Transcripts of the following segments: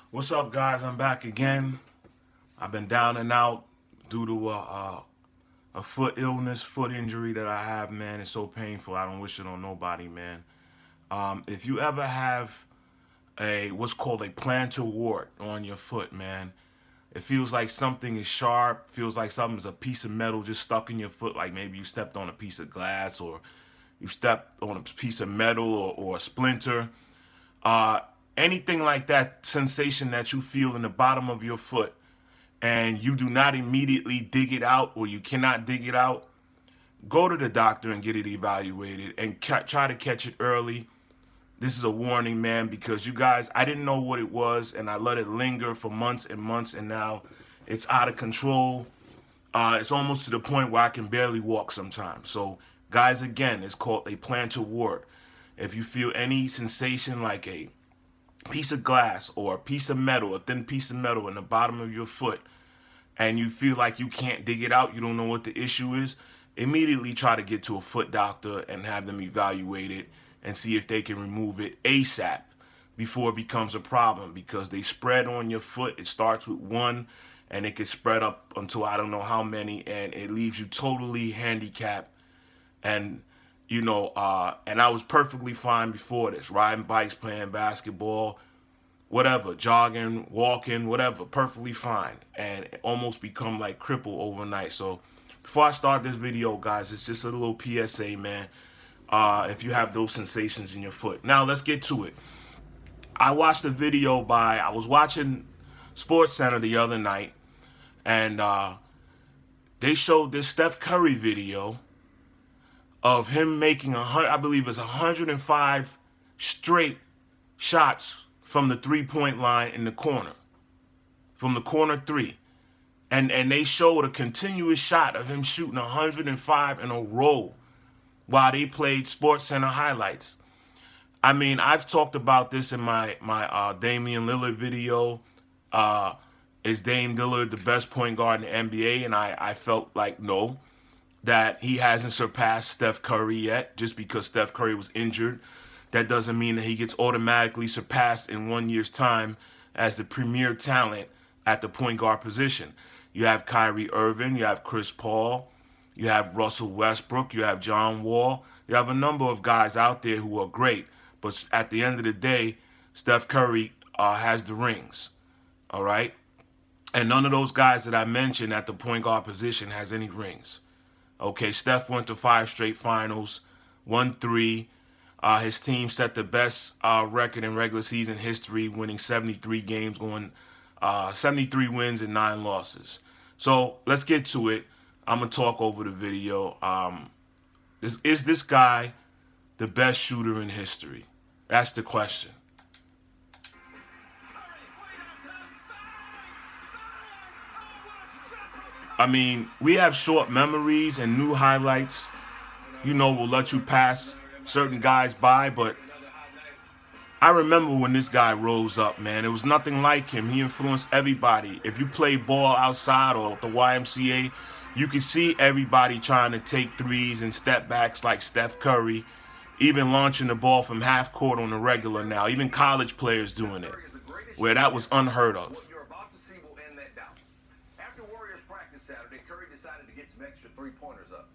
What's up, guys? I'm back again. I've been down and out due to a foot illness, foot injury that I have, man. It's so painful. I don't wish it on nobody, man. If you ever have a what's called a plantar wart on your foot, man, it feels like something is sharp. Feels like something's a piece of metal just stuck in your foot. Like maybe you stepped on a piece of glass or you stepped on a piece of metal or a splinter. Uh, Anything like that sensation that you feel in the bottom of your foot and you do not immediately dig it out or you cannot dig it out, go to the doctor and get it evaluated and try to catch it early. This is a warning, man, because you guys, I didn't know what it was and I let it linger for months and months, and now it's out of control. It's almost to the point where I can barely walk sometimes. So, guys, again, it's called a plantar wart. If you feel any sensation like a piece of glass or a piece of metal, a thin piece of metal in the bottom of your foot, and you feel like you can't dig it out, you don't know what the issue is, immediately try to get to a foot doctor and have them evaluate it and see if they can remove it ASAP before it becomes a problem, because they spread on your foot. It starts with one and it can spread up until I don't know how many, and it leaves you totally handicapped. And and I was perfectly fine before this, riding bikes, playing basketball, whatever, jogging, walking, whatever, perfectly fine, and it almost become like crippled overnight. So before I start this video, guys, it's just a little PSA, man. If you have those sensations in your foot. Now let's get to it. I watched a video I was watching Sports Center the other night, and they showed this Steph Curry video of him making I believe it's 105 straight shots from the 3-point line in the corner, from the corner three, and they showed a continuous shot of him shooting 105 in a row while they played Sports Center highlights. I mean, I've talked about this in my Damian Lillard video. Is Dame Lillard the best point guard in the NBA? And I felt like no, that he hasn't surpassed Steph Curry yet. Just because Steph Curry was injured, that doesn't mean that he gets automatically surpassed in 1 year's time as the premier talent at the point guard position. You have Kyrie Irving, you have Chris Paul, you have Russell Westbrook, you have John Wall. You have a number of guys out there who are great, but at the end of the day, Steph Curry has the rings, all right? And none of those guys that I mentioned at the point guard position has any rings. Okay, Steph went to 5 straight finals, won 3. His team set the best record in regular season history, winning 73 games, going 73 wins and 9 losses. So let's get to it. I'm going to talk over the video. Is this guy the best shooter in history? That's the question. I mean, we have short memories, and new highlights, will let you pass certain guys by, but I remember when this guy rose up, man. It was nothing like him. He influenced everybody. If you play ball outside or at the YMCA, you could see everybody trying to take threes and step backs like Steph Curry, even launching the ball from half court on the regular now. Even college players doing it, where that was unheard of. Extra three-pointers up,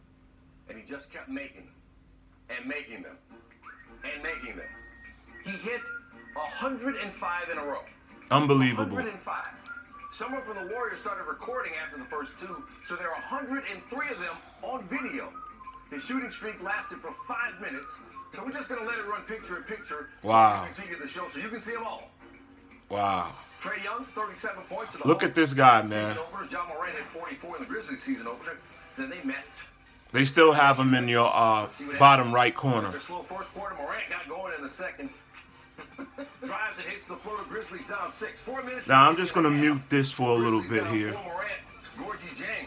and he just kept making them and making them and making them. He hit 105 in a row. Unbelievable. 105. Someone from the Warriors started recording after the first 2, so there are 103 of them on video. His shooting streak lasted for 5 minutes, so we're just going to let it run picture in picture. Wow. Continue the show so you can see them all. Wow. Trae Young, 37 points. Look at this guy, man. John Morant had 44 in the Grizzlies season opener. Then they met. They still have him in your bottom right corner. After slow first quarter, Morant got going in the second. Drives and hits the floater. Grizzlies down 6. 4 minutes. Now I'm just gonna mute this for a little bit here. Morant, Gorgie Jang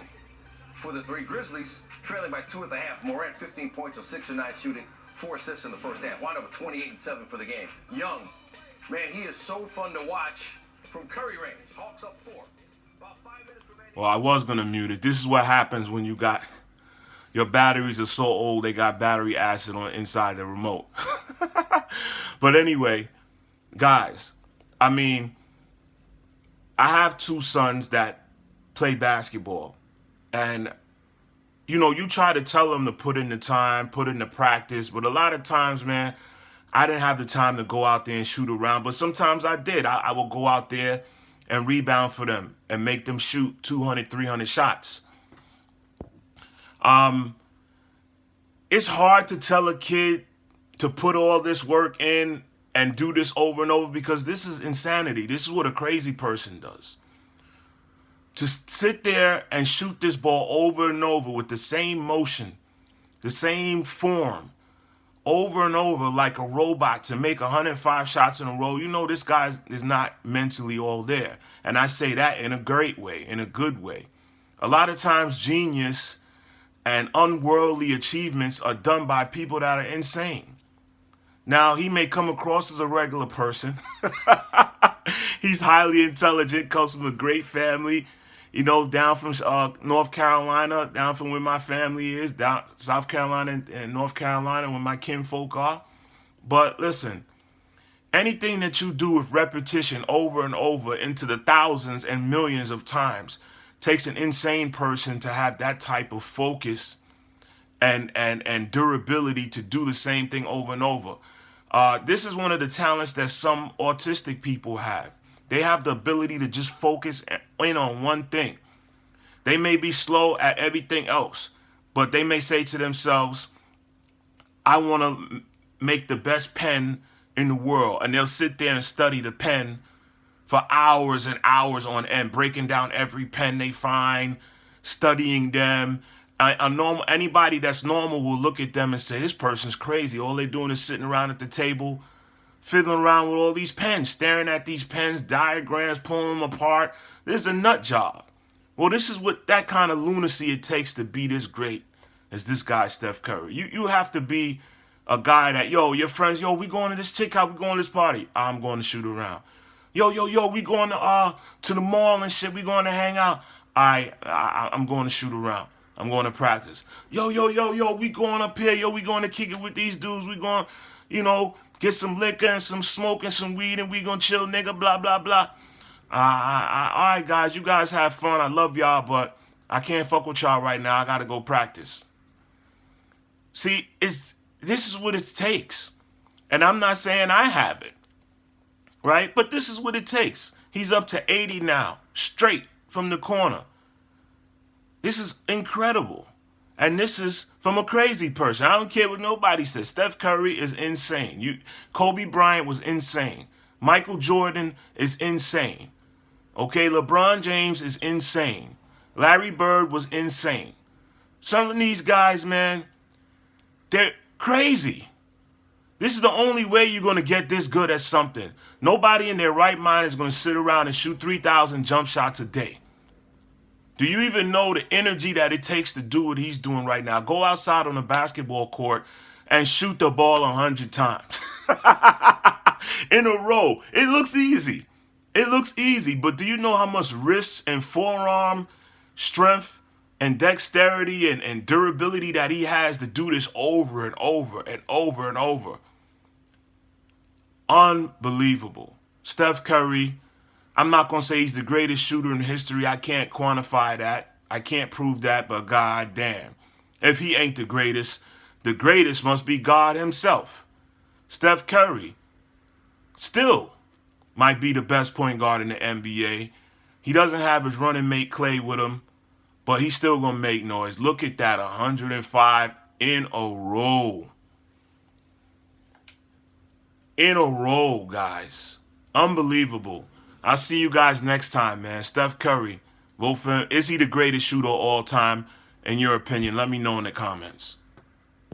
for the 3 Grizzlies, trailing by 2 at the half. Morant 15 points on 6 of 9 shooting, 4 assists in the first half. Wound up with 28 and 7 for the game. Young, man, he is so fun to watch from Curry range. Hawks up 4. About 5 minutes remaining. Well, I was gonna mute it. This is what happens when you got your batteries are so old they got battery acid on inside the remote. But anyway, guys, I mean, I have two sons that play basketball. And, you know, you try to tell them to put in the time, put in the practice. But a lot of times, man, I didn't have the time to go out there and shoot around. But sometimes I did. I would go out there and rebound for them and make them shoot 200, 300 shots. It's hard to tell a kid to put all this work in and do this over and over because this is insanity. This is what a crazy person does. To sit there and shoot this ball over and over with the same motion, the same form, over and over like a robot to make 105 shots in a row, you know this guy is not mentally all there. And I say that in a great way, in a good way. A lot of times genius and unworldly achievements are done by people that are insane. Now, he may come across as a regular person. He's highly intelligent, comes from a great family, you know, down from North Carolina, down from where my family is, down South Carolina and North Carolina where my kinfolk are. But listen, anything that you do with repetition over and over into the thousands and millions of times takes an insane person to have that type of focus and durability to do the same thing over and over. This is one of the talents that some autistic people have. They have the ability to just focus in on one thing. They may be slow at everything else, but they may say to themselves, I want to make the best pen in the world. And they'll sit there and study the pen for hours and hours on end, breaking down every pen they find, studying them. Anybody that's normal will look at them and say, this person's crazy. All they're doing is sitting around at the table, fiddling around with all these pens, staring at these pens, diagrams, pulling them apart. This is a nut job. Well, this is what that kind of lunacy it takes to be this great as this guy, Steph Curry. You have to be a guy that, yo, your friends, yo, we going to this chick house, we going to this party. I'm going to shoot around. Yo, we going to the mall and shit. We going to hang out. I'm going to shoot around. I'm going to practice. Yo, we going up here. Yo, we going to kick it with these dudes. We going, get some liquor and some smoke and some weed and we going to chill, nigga, blah, blah, blah. All right, guys, you guys have fun. I love y'all, but I can't fuck with y'all right now. I got to go practice. See, this is what it takes. And I'm not saying I have it. Right? But this is what it takes. He's up to 80 now, straight from the corner. This is incredible. And this is from a crazy person. I don't care what nobody says. Steph Curry is insane. Kobe Bryant was insane. Michael Jordan is insane. Okay, LeBron James is insane. Larry Bird was insane. Some of these guys, man, they're crazy. This is the only way you're going to get this good at something. Nobody in their right mind is going to sit around and shoot 3,000 jump shots a day. Do you even know the energy that it takes to do what he's doing right now? Go outside on a basketball court and shoot the ball 100 times in a row. It looks easy. It looks easy, but do you know how much wrist and forearm strength and dexterity and durability that he has to do this over and over and over and over? Unbelievable. Steph Curry, I'm not going to say he's the greatest shooter in history. I can't quantify that. I can't prove that, but god damn. If he ain't the greatest must be God himself. Steph Curry still might be the best point guard in the NBA. He doesn't have his running mate Clay with him, but he's still going to make noise. Look at that, 105 in a row. In a row, guys. Unbelievable. I'll see you guys next time, man. Steph Curry, vote for him. Is he the greatest shooter of all time? In your opinion, let me know in the comments.